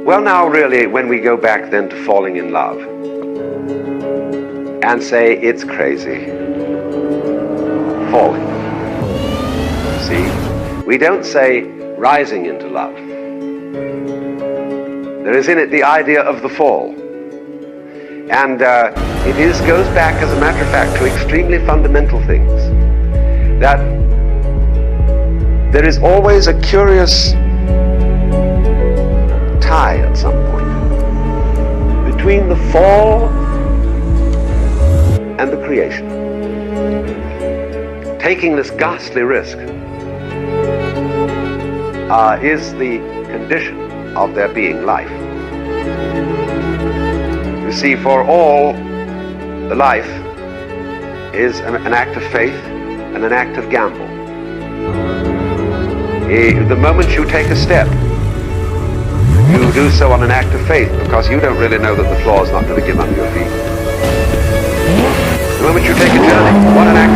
Well, now really, when we go back then to falling in love and say it's crazy, falling. See, we don't say rising into love. There is in it the idea of the fall. And it goes back, as a matter of fact, to extremely fundamental things. That there is always a curious tie at some point between the fall and the creation. Taking this ghastly risk is the condition of there being life. You see, for all, the life is an act of faith and an act of gamble. The moment you take a step, you do so on an act of faith, because you don't really know that the floor is not going to give under your feet. The moment you take a journey, what an act